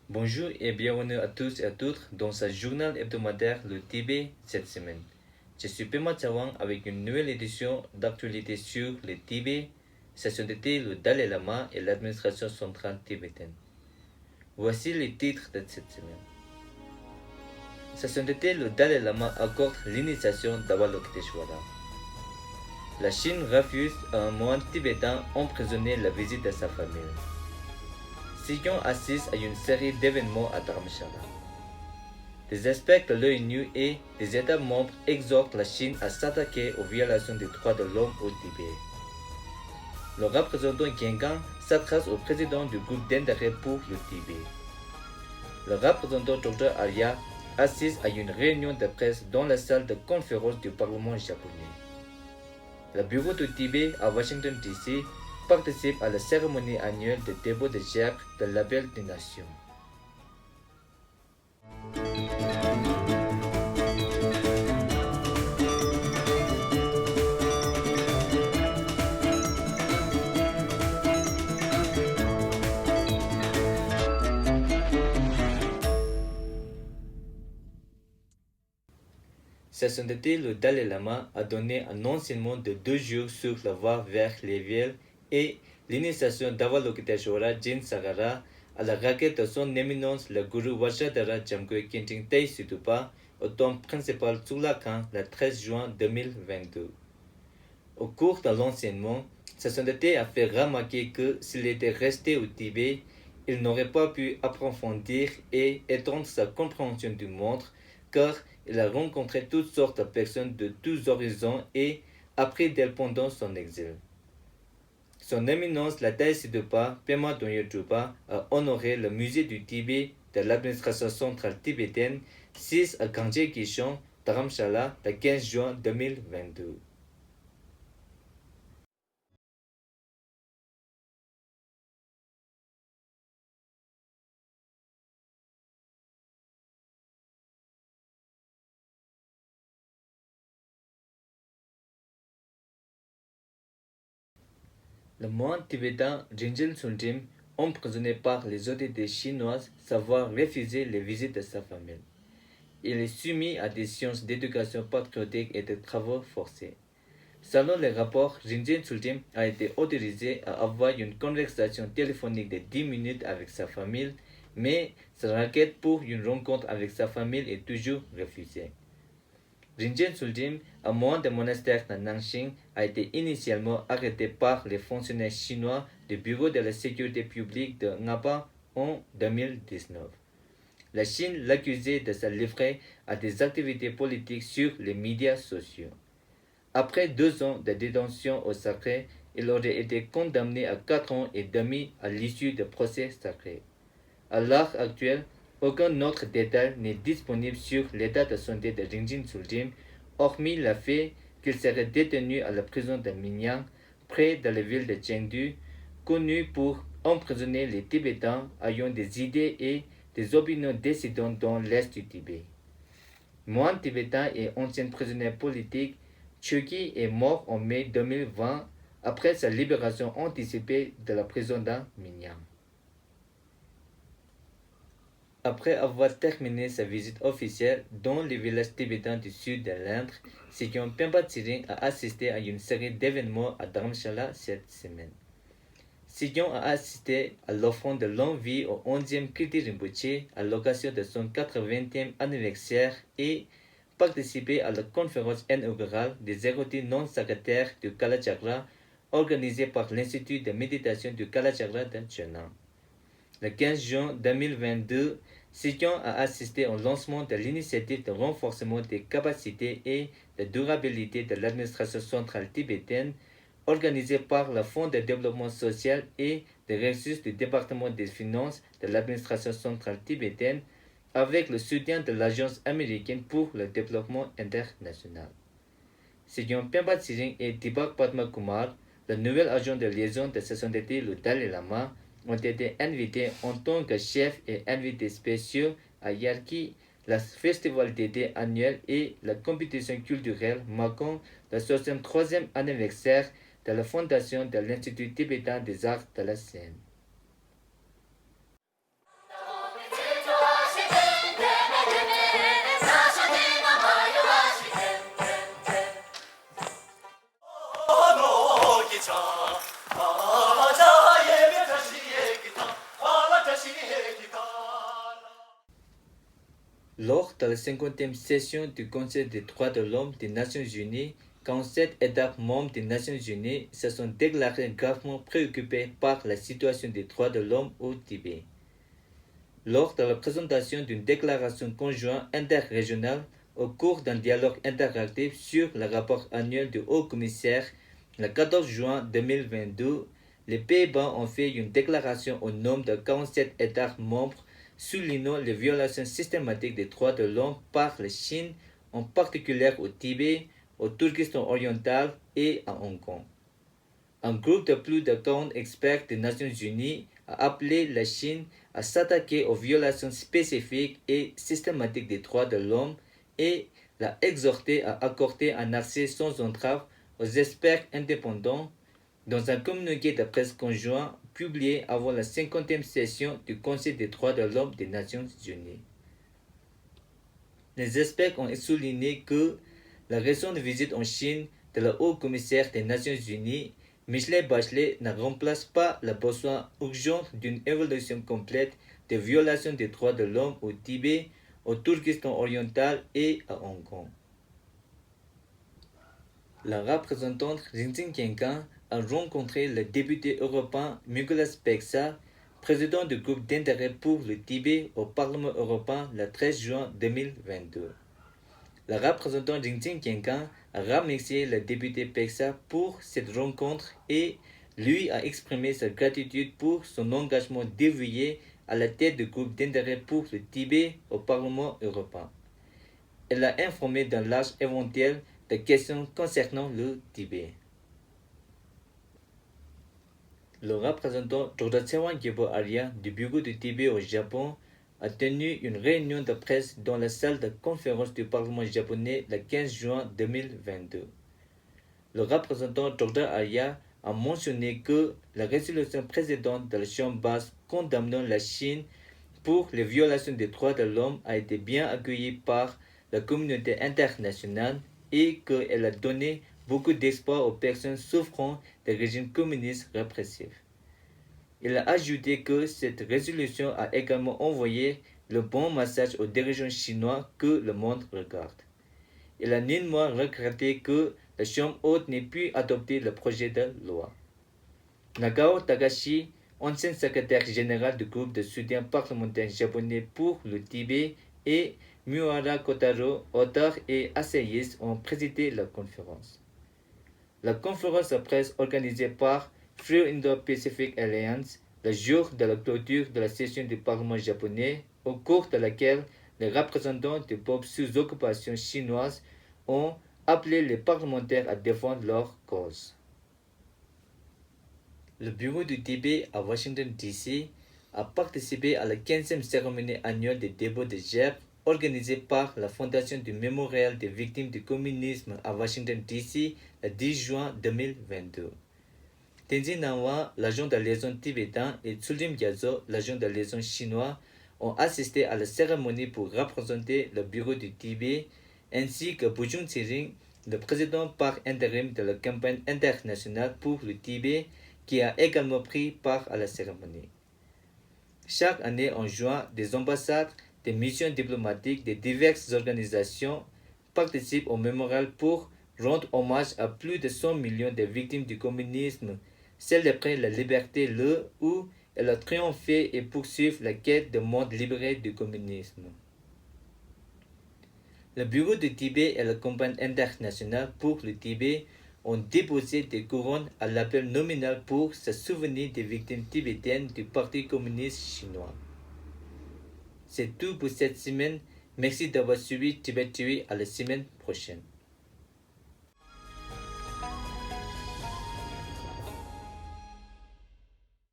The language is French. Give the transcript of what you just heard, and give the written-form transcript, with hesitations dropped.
Bonjour et bienvenue à tous et à toutes dans ce journal hebdomadaire Le Tibet cette semaine. Je suis Pema Chawang avec une nouvelle édition d'actualité sur le Tibet, session d'été, le Dalai Lama et l'administration centrale tibétaine. Voici les titres de cette semaine. Session d'été, le Dalai Lama accorde l'initiation d'Avalokiteshvara. La Chine refuse à un moine tibétain emprisonné la visite de sa famille. Sion assiste à une série d'événements à Dharamshala. Des experts de l'ONU et des États membres exhortent la Chine à s'attaquer aux violations des droits de l'homme au Tibet. Le représentant Gengang s'adresse au président du groupe d'intérêt pour le Tibet. Le représentant Dr Arya assiste à une réunion de presse dans la salle de conférence du Parlement japonais. Le bureau du Tibet à Washington DC participe à la cérémonie annuelle de dépôt de gerbes de label des nations. Session d'été, le Dalai Lama a donné un enseignement de 2 jours sur la voie vers l'éveil et l'initiation d'Avalokiteshvara Jin Sagara à la requête de son éminence le gourou Vajradhara Jamgöi Khenting Tei Situpa au temple principal Tsulakan le 13 juin 2022. Au cours de l'enseignement, Session d'été a fait remarquer que s'il était resté au Tibet, il n'aurait pas pu approfondir et étendre sa compréhension du monde car il a rencontré toutes sortes de personnes de tous horizons et appris d'elles pendant son exil. Son éminence la Thaï Sidupa Pema Dongye Drupa a honoré le musée du Tibet de l'administration centrale tibétaine 6 à Gangje Gishon, Dharamshala, le 15 juin 2022. Le moine tibétain Rinchen Sundim, emprisonné par les autorités chinoises, savoir refuser les visites de sa famille. Il est soumis à des séances d'éducation patriotique et de travaux forcés. Selon les rapports, Rinchen Sundim a été autorisé à avoir une conversation téléphonique de 10 minutes avec sa famille, mais sa requête pour une rencontre avec sa famille est toujours refusée. Rinchen Sundim, un moine du monastère de Nanxing, a été initialement arrêté par les fonctionnaires chinois du Bureau de la sécurité publique de Ngapa en 2019. La Chine l'accusait de se livrer à des activités politiques sur les médias sociaux. Après 2 ans de détention au sacré, il aurait été condamné à 4 ans et demi à l'issue du procès sacré. À l'heure actuelle, aucun autre détail n'est disponible sur l'état de santé de Rinchen Sundim, hormis le fait qu'il serait détenu à la prison de Minyang, près de la ville de Chengdu, connue pour emprisonner les Tibétains ayant des idées et des opinions dissidentes dans l'est du Tibet. Moine tibétain et ancien prisonnier politique, Chogi est mort en mai 2020 après sa libération anticipée de la prison de Minyang. Après avoir terminé sa visite officielle dans les villages tibétains du sud de l'Inde, Sikyong Pemba Tsering a assisté à une série d'événements à Dharamshala cette semaine. Sikyong a assisté à l'offrande de longue vie au 11e Kirti Rinpoche à l'occasion de son 80e anniversaire et participé à la conférence inaugurale des érudits non secrétaires du Kalachakra organisée par l'Institut de méditation du Kalachakra de Chennai. Le 15 juin 2022, Sikyong a assisté au lancement de l'initiative de renforcement des capacités et de durabilité de l'administration centrale tibétaine organisée par le Fonds de développement social et des ressources du département des finances de l'administration centrale tibétaine avec le soutien de l'Agence américaine pour le développement international. Sikyong Pemba Tsering et Deepak Padma Kumar, le nouvel agent de liaison de Session d'été le Dalai Lama, ont été invités en tant que chefs et invités spéciaux à Yarki, le festival d'été annuel et la compétition culturelle marquant le 63e anniversaire de la fondation de l'Institut tibétain des arts de la scène. Lors de la 50e session du Conseil des droits de l'homme des Nations Unies, 47 États membres des Nations Unies se sont déclarés gravement préoccupés par la situation des droits de l'homme au Tibet. Lors de la présentation d'une déclaration conjointe interrégionale au cours d'un dialogue interactif sur le rapport annuel du Haut-Commissaire, le 14 juin 2022, les Pays-Bas ont fait une déclaration au nom de 47 États membres soulignant les violations systématiques des droits de l'homme par la Chine, en particulier au Tibet, au Turkestan oriental et à Hong Kong. Un groupe de plus de 40 experts des Nations Unies a appelé la Chine à s'attaquer aux violations spécifiques et systématiques des droits de l'homme et l'a exhorté à accorder un accès sans entrave aux experts indépendants dans un communiqué de presse conjoint publié avant la 50e session du Conseil des droits de l'homme des Nations Unies. Les experts ont souligné que la récente visite en Chine de la haut-commissaire des Nations Unies, Michelle Bachelet, ne remplace pas le besoin urgent d'une évaluation complète des violations des droits de l'homme au Tibet, au Turkestan oriental et à Hong Kong. La représentante Jingjing Qiangang a rencontré le député européen Mikolas Peksa, président du groupe d'intérêt pour le Tibet au Parlement européen le 13 juin 2022. La représentante Jingjing Qiangang a remercié le député Peksa pour cette rencontre et lui a exprimé sa gratitude pour son engagement dévoué à la tête du groupe d'intérêt pour le Tibet au Parlement européen. Elle a informé d'un large éventail de questions concernant le Tibet. Le représentant Dr. Tsewan Gyebo Arya du bureau du Tibet au Japon a tenu une réunion de presse dans la salle de conférence du Parlement japonais le 15 juin 2022. Le représentant Dr. Arya a mentionné que la résolution précédente de la Chambre basse condamnant la Chine pour les violations des droits de l'homme a été bien accueillie par la communauté internationale et qu'elle a donné beaucoup d'espoir aux personnes souffrant des régimes communistes répressifs. Il a ajouté que cette résolution a également envoyé le bon message aux dirigeants chinois que le monde regarde. Il a néanmoins regretté que la Chambre haute n'ait pu adopter le projet de loi. Nagao Takashi, ancien secrétaire général du groupe de soutien parlementaire japonais pour le Tibet, et Miura Kotaro, auteur et essayiste, ont présidé la conférence. La conférence de presse organisée par Free Indo-Pacific Alliance le jour de la clôture de la session du Parlement japonais, au cours de laquelle les représentants du peuple sous occupation chinoise ont appelé les parlementaires à défendre leur cause. Le bureau du Tibet à Washington DC a participé à la 15e cérémonie annuelle des débats de GEP organisée par la Fondation du Mémorial des victimes du communisme à Washington DC le 10 juin 2022. Tenzin Nawa, l'agent de liaison tibétain, et Tsulim Gyatso, l'agent de liaison chinois, ont assisté à la cérémonie pour représenter le bureau du Tibet, ainsi que Bujung Tsiring, le président par intérim de la campagne internationale pour le Tibet, qui a également pris part à la cérémonie. Chaque année en juin, des ambassades, des missions diplomatiques de diverses organisations participent au mémorial pour rendre hommage à plus de 100 millions de victimes du communisme, célébrer la liberté le où elle a triomphé et poursuivre la quête de monde libéré du communisme. Le bureau du Tibet et la campagne internationale pour le Tibet ont déposé des couronnes à l'appel nominal pour se souvenir des victimes tibétaines du Parti communiste chinois. C'est tout pour cette semaine. Merci d'avoir suivi Tibet TV. À la semaine prochaine.